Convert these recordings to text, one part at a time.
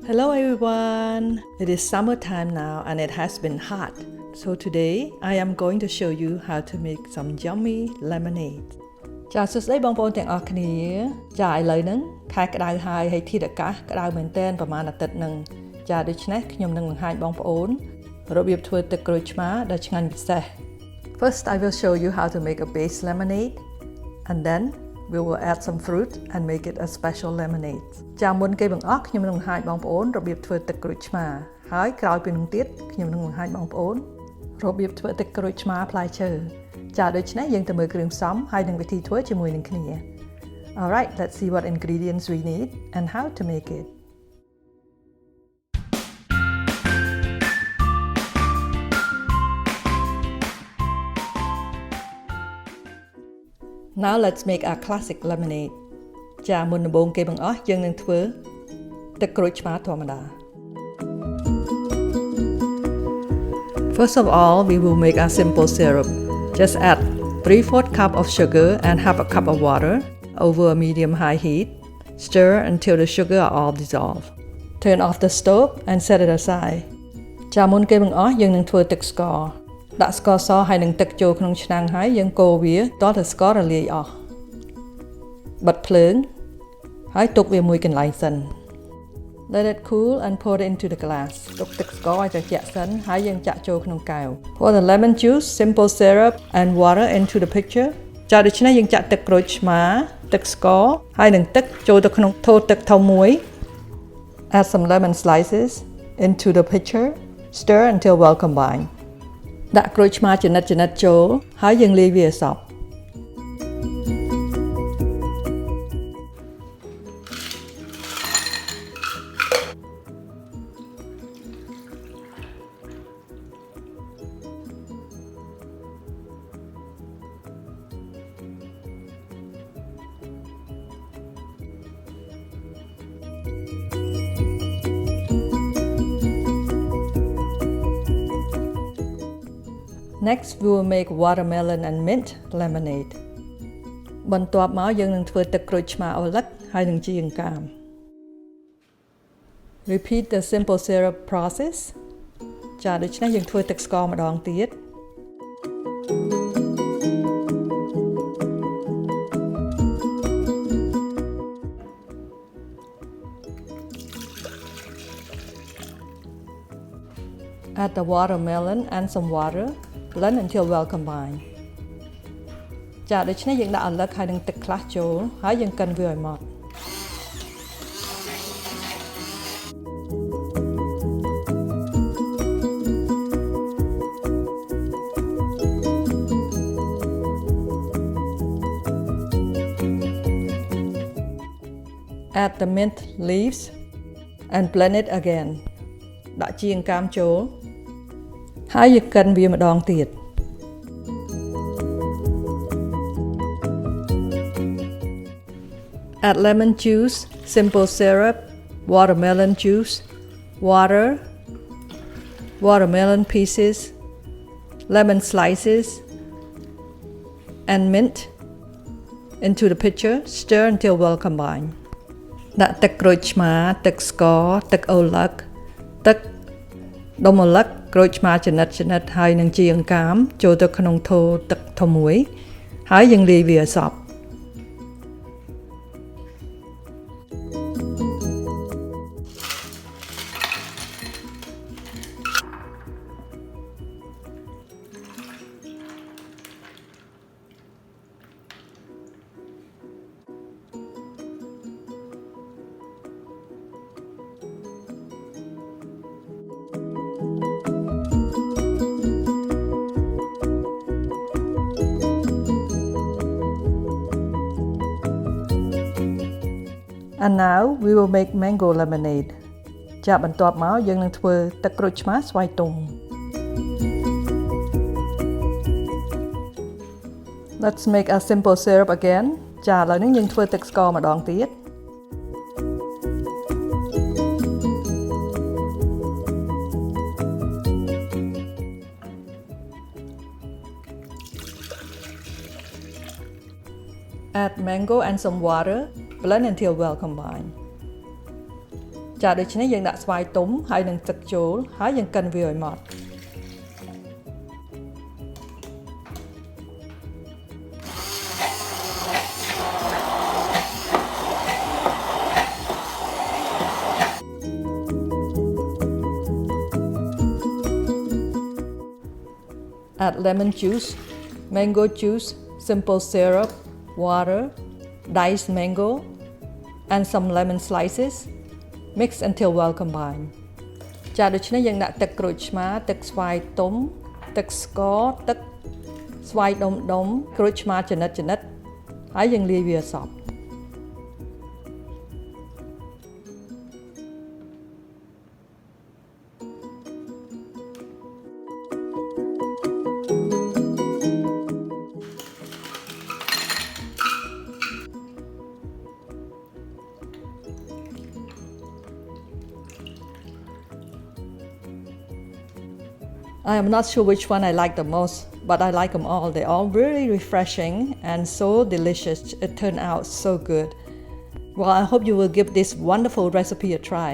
Hello everyone! It is summertime now and it has been hot. So today I am going to show you how to make some yummy lemonade. ចាសួស្តីបងប្អូនទាំងអស់គ្នាចាឥឡូវហ្នឹងខែក្តៅហើយហើយធាតុអាកាសក្តៅមែនទែនប្រហែលអាទិត្យហ្នឹងចាដូច្នេះខ្ញុំនឹងបង្ហាញបងប្អូនរបៀបធ្វើទឹកក្រូចឆ្មាដ៏ឆ្ងាញ់ពិសេស First I will show you how to make a base lemonade and then we will add some fruit and make it a special lemonade ចាមុនគេបង្អស់ខ្ញុំនឹងបង្ហាញបងប្អូនរបៀបធ្វើទឹកក្រូចឆ្មាហើយក្រោយពីនោះទៀតខ្ញុំនឹងបង្ហាញបងប្អូនរបៀបធ្វើទឹកក្រូចឆ្មាផ្លែឈើចាដូច្នេះយើងទៅមើលគ្រឿងផ្សំហើយនឹងវិធីធ្វើជាមួយនឹងគ្នា Alright, let's see what ingredients we need and how to make it. Now let's make our classic lemonade. ចាមុនដំបូងគេបង្អស់យើងនឹងធ្វើទឹកក្រូចឆ្មាធម្មតា First of all, we will make a simple syrup. Just add 3/4 cup of sugar and half a cup of water over a medium-high heat. Stir until the sugar are all dissolved. Turn off the stove and set it aside. ចាមុនគេបង្អស់យើងនឹងធ្វើទឹកស្ករដាក់ស្ករសហើយនឹងទឹកចូលក្នុងឆ្នាំងហើយយើងកូរវាតទៅស្កររលាយអស់បិទភ្លើងហើយទុកវាមួយកន្លែងសិន Let it cool and pour it into the glass ទុកទឹកស្ករឲ្យត្រជាក់សិនហើយយើងចាក់ចូលក្នុងកែវ Pour the lemon juice, simple syrup and water into the pitcher ចាដូច្នេះយើងចាក់ទឹកក្រូចឆ្មាទឹកស្ករហើយនឹងទឹកចូលទៅក្នុងថូទឹកធំមួយ Add some lemon slices into the pitcher. Stir until well combined. ដាក់ក្រូចឆ្មាចំណិតចូលហើយយើងលាយវាឲ្យសព្វ Next, we will make watermelon and mint lemonade. បន្ទាប់មកយើងនឹងធ្វើទឹកក្រូចឆ្មាអូលិកហើយនឹងជីអង្កាម Repeat the simple syrup process. ចាដូច្នេះយើងធ្វើទឹកស្ករម្ដងទៀត Add the watermelon and some water. Blend until well combined. ចាដូច្នេះយើងដាក់អន្លឹកហើយនឹងទឹកខ្លះចូលហើយយើងកិនវាឲ្យម៉ត់ Add the mint leaves and blend it again. ដាក់ជីអង្កាមចូលហើយយើងកិនវាម្ដងទៀត Add lemon juice, simple syrup, watermelon juice, water, watermelon pieces, lemon slices, and mint into the pitcher. Stir until well combined. ដាក់ទឹកក្រូចឆ្មាទឹកស្ករទឹកអូលឹកទឹកដុំអូលឹកក្រូចឆ្មាចំណិតហើយនឹងជីអង្កាមចូលទៅក្នុងថូទឹកធំមួយហើយយើងលាយវាឲ្យសព្វ And now we will make mango lemonade. ចាបន្ទាប់មកយើងនឹងធ្វើទឹកក្រូចឆ្មាស្វាយទុំ Let's make a simple syrup again. ចាឥឡូវនេះយើងធ្វើទឹកស្ករម្ដងទៀត Add mango and some water. Blend until well combined. ចាដូច្នេះយើងដាក់ស្វាយទុំហើយនឹងទឹកចូលហើយយើងកិនវាឲ្យម៉ត់ Add lemon juice, mango juice, simple syrup, water, diced mango, and some lemon slices. Mix until well combined. ចាដូច្នេះយើងដាក់ទឹកក្រូចឆ្មាទឹកស្វាយទុំទឹកស្ករទឹកស្វាយដុំក្រូចឆ្មាចំណិតហើយយើងលាយវាឲ្យសព្វ I am not sure which one I like the most, but I like them all. They're all really refreshing and so delicious. It turned out so good. Well, I hope you will give this wonderful recipe a try.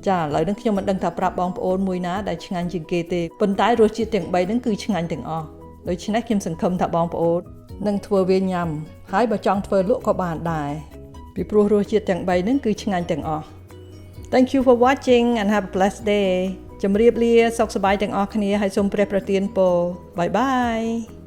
ចាឥឡូវនេះខ្ញុំមិនដឹងថាប្រាប់បងប្អូនមួយណាដែលឆ្ងាញ់ជាងគេទេប៉ុន្តែរសជាតិទាំង3ហ្នឹងគឺឆ្ងាញ់ទាំងអស់ដូច្នេះខ្ញុំសង្ឃឹមថាបងប្អូននឹងធ្វើវាញ៉ាំហើយបើចង់ធ្វើលក់ក៏បានដែរពីព្រោះរសជាតិទាំង3ហ្នឹងគឺឆ្ងាញ់ទាំងអស់ Thank you for watching and have a blessed day. ជម្រាបលាសុខសប្បាយទាំងអស់គ្នាហើយសូមព្រះប្រទានពរ Bye bye